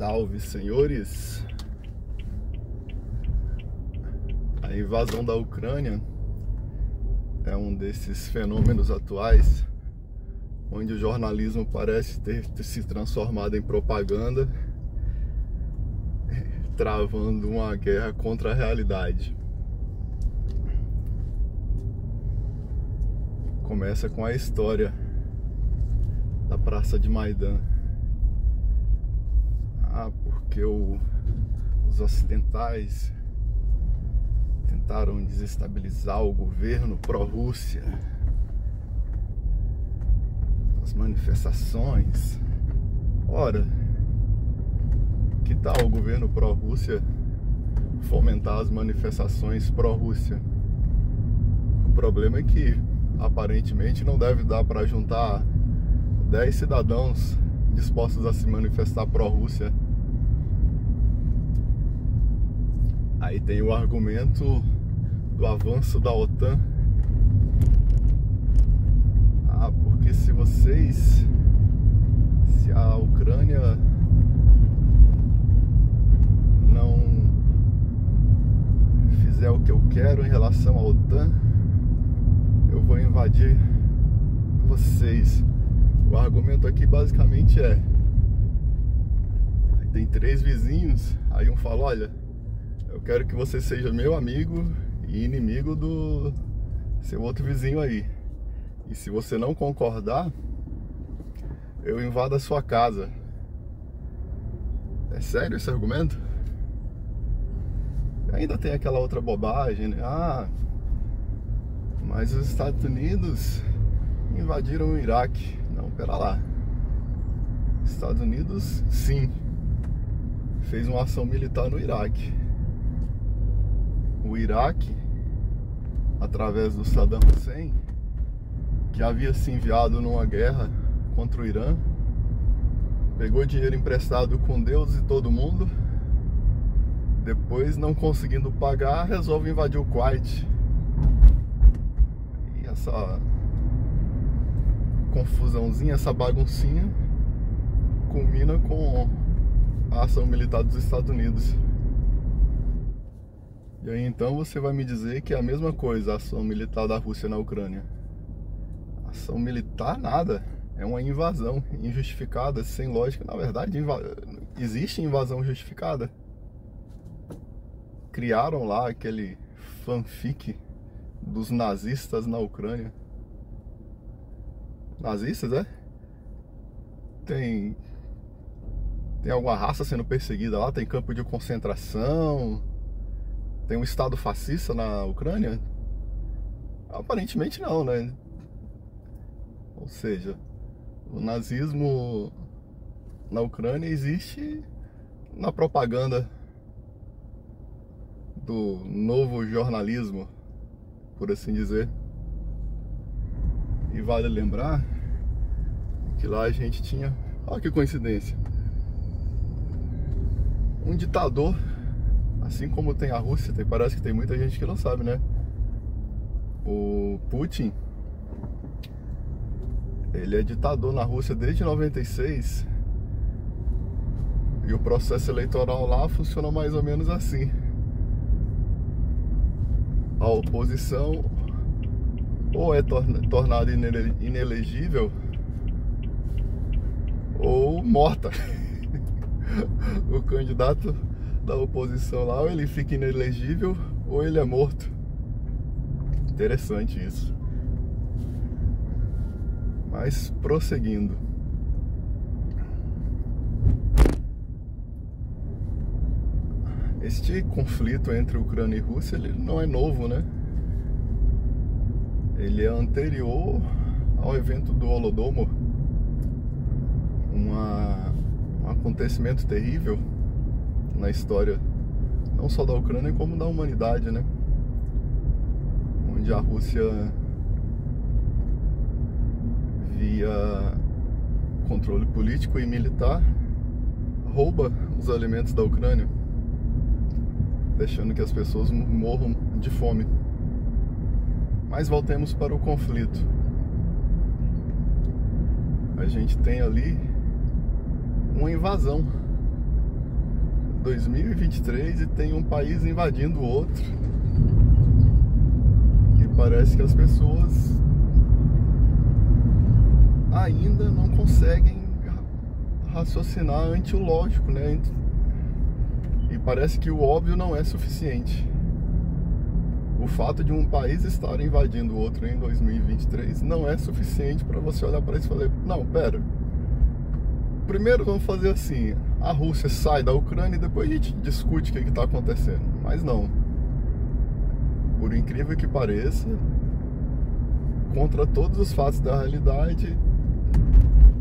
Salve, senhores! A invasão da Ucrânia é um desses fenômenos atuais onde o jornalismo parece ter se transformado em propaganda, travando uma guerra contra a realidade. Começa com a história da Praça de Maidan. Porque os ocidentais tentaram desestabilizar o governo pró-Rússia. As manifestações. Ora, que tal o governo pró-Rússia fomentar as manifestações pró-Rússia? O problema é que aparentemente não deve dar para juntar 10 cidadãos dispostos a se manifestar pró-Rússia. Aí tem o argumento do avanço da OTAN. Porque se a Ucrânia não fizer o que eu quero em relação à OTAN, eu vou invadir vocês. O argumento aqui basicamente tem 3 vizinhos, aí um fala: olha, eu quero que você seja meu amigo e inimigo do seu outro vizinho aí. E se você não concordar, eu invado a sua casa. É sério esse argumento? E ainda tem aquela outra bobagem, né? Mas os Estados Unidos invadiram o Iraque. Não, pera lá. Estados Unidos, sim, fez uma ação militar no Iraque. O Iraque, através do Saddam Hussein, que havia se enviado numa guerra contra o Irã, pegou dinheiro emprestado com Deus e todo mundo. Depois, não conseguindo pagar, resolve invadir o Kuwait. E essa confusãozinha, essa baguncinha culmina com a ação militar dos Estados Unidos. E aí então você vai me dizer que é a mesma coisa a ação militar da Rússia na Ucrânia? Ação militar nada, é uma invasão injustificada, sem lógica. Na verdade, existe invasão justificada. Criaram lá aquele fanfic dos nazistas na Ucrânia. Nazistas, é? Tem alguma raça sendo perseguida lá? Tem campo de concentração? Tem um estado fascista na Ucrânia? Aparentemente não, né? Ou seja, o nazismo na Ucrânia existe na propaganda do novo jornalismo, por assim dizer. E vale lembrar que lá a gente tinha, olha que coincidência, um ditador, assim como tem a Rússia. Parece que tem muita gente que não sabe, né? O Putin, ele é ditador na Rússia desde 96. E o processo eleitoral lá funciona mais ou menos assim: a oposição ou é tornada inelegível ou morta. O candidato da oposição lá, ou ele fica inelegível ou ele é morto. Interessante isso. Mas prosseguindo, este conflito entre Ucrânia e Rússia, ele não é novo, né? Ele é anterior ao evento do Holodomor, um acontecimento terrível na história, não só da Ucrânia, como da humanidade, né? Onde a Rússia, via controle político e militar, rouba os alimentos da Ucrânia, deixando que as pessoas morram de fome. Mas voltemos para o conflito. A gente tem ali uma invasão 2023 e tem um país invadindo o outro. E parece que as pessoas ainda não conseguem raciocinar ante o lógico, né? E parece que o óbvio não é suficiente. O fato de um país estar invadindo o outro em 2023 não é suficiente para você olhar para isso e falar: não, pera, primeiro vamos fazer assim, a Rússia sai da Ucrânia e depois a gente discute o que está acontecendo. Mas não, por incrível que pareça, contra todos os fatos da realidade,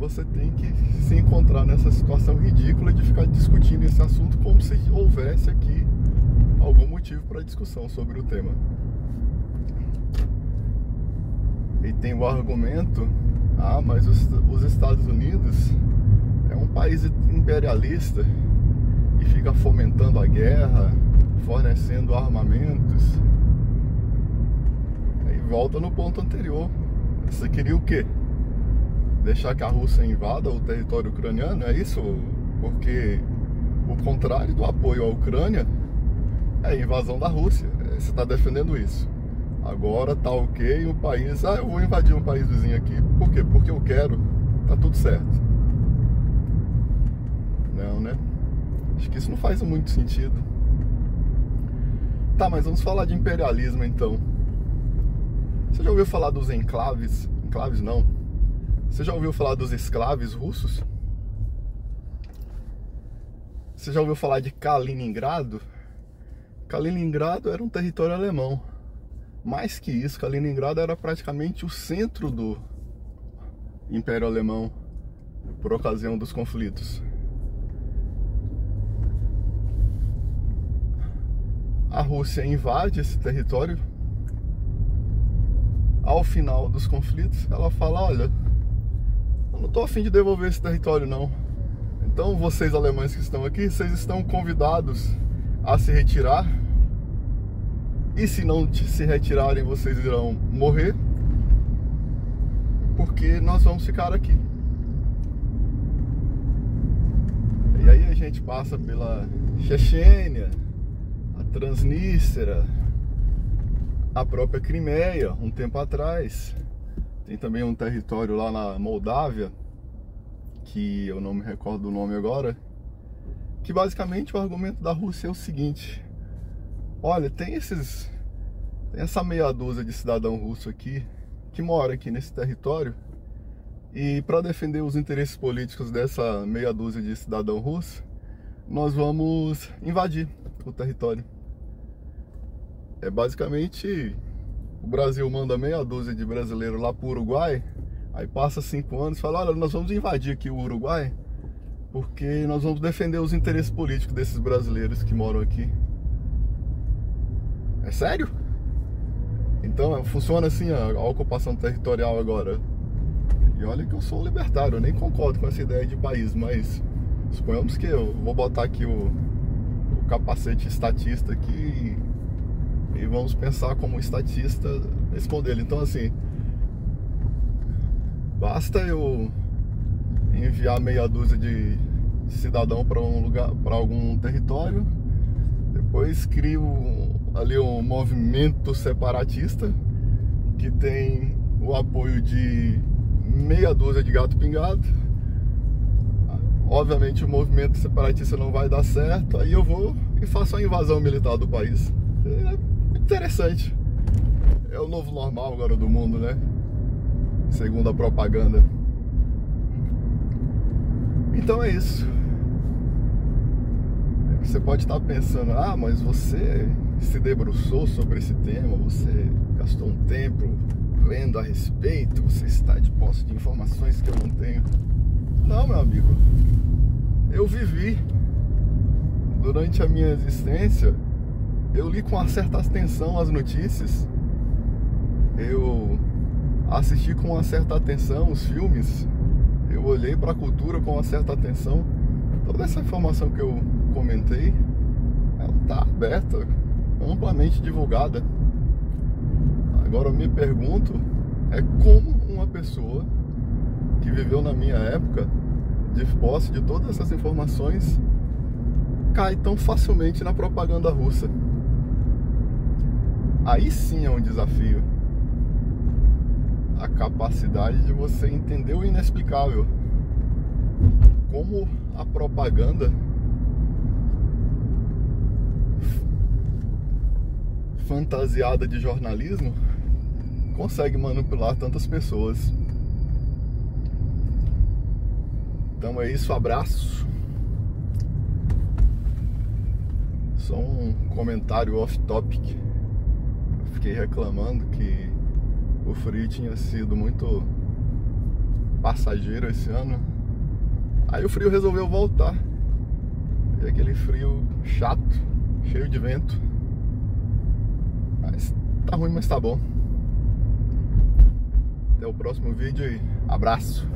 você tem que se encontrar nessa situação ridícula de ficar discutindo esse assunto como se houvesse aqui algum motivo para discussão sobre o tema. E tem o argumento: ah, mas os Estados Unidos é um país imperialista e fica fomentando a guerra, fornecendo armamentos. Aí volta no ponto anterior. Você queria o quê? Deixar que a Rússia invada o território ucraniano? É isso? Porque o contrário do apoio à Ucrânia é a invasão da Rússia. Você está defendendo isso. Agora tá ok o país: ah, eu vou invadir um país vizinho aqui. Por quê? Porque eu quero. Tá tudo certo. Não, né? Acho que isso não faz muito sentido. Tá, mas vamos falar de imperialismo então. Você já ouviu falar dos enclaves? Enclaves não. Você já ouviu falar dos escravos russos? Você já ouviu falar de Kaliningrado? Kaliningrado era um território alemão. Mais que isso, Kaliningrado era praticamente o centro do Império Alemão por ocasião dos conflitos. A Rússia invade esse território. Ao final dos conflitos, ela fala: olha, eu não estou a fim de devolver esse território não. Então vocês alemães que estão aqui, vocês estão convidados a se retirar. E se não se retirarem, vocês irão morrer, porque nós vamos ficar aqui. E aí a gente passa pela Chechênia, a Transnistria, a própria Crimeia, um tempo atrás. Tem também um território lá na Moldávia, que eu não me recordo o nome agora, que basicamente o argumento da Rússia é o seguinte: olha, tem essa meia dúzia de cidadão russo aqui, que mora aqui nesse território, e para defender os interesses políticos dessa meia dúzia de cidadão russo, nós vamos invadir o território. É basicamente, o Brasil manda meia dúzia de brasileiros lá pro Uruguai, aí passa 5 anos e fala: olha, nós vamos invadir aqui o Uruguai, porque nós vamos defender os interesses políticos desses brasileiros que moram aqui. É sério? Então funciona assim a ocupação territorial agora. E olha que eu sou um libertário, eu nem concordo com essa ideia de país, mas suponhamos que eu vou botar aqui o capacete estatista aqui e vamos pensar como estatista nesse modelo. Então assim, basta eu enviar meia dúzia de cidadão para um lugar, para algum território, depois crio ali um movimento separatista que tem o apoio de meia dúzia de gato pingado. Obviamente o movimento separatista não vai dar certo, aí eu vou e faço a invasão militar do país. É interessante. É o novo normal agora do mundo, né? Segundo a propaganda. Então é isso. Você pode estar pensando: ah, mas você se debruçou sobre esse tema, você gastou um tempo lendo a respeito, você está de posse de informações que eu não tenho. Não, meu amigo, eu vivi. Durante a minha existência, eu li com uma certa atenção as notícias, eu assisti com uma certa atenção os filmes, eu olhei para a cultura com uma certa atenção. Toda essa informação que eu comentei, ela está aberta, amplamente divulgada. Agora eu me pergunto é como uma pessoa que viveu na minha época, de posse de todas essas informações, cai tão facilmente na propaganda russa. Aí sim é um desafio. A capacidade de você entender o inexplicável. Como a propaganda fantasiada de jornalismo consegue manipular tantas pessoas. Então é isso, abraço. Só um comentário off-topic. Eu fiquei reclamando que o frio tinha sido muito passageiro esse ano. Aí o frio resolveu voltar. E aquele frio chato, cheio de vento. Mas tá ruim, mas tá bom. Até o próximo vídeo e abraço.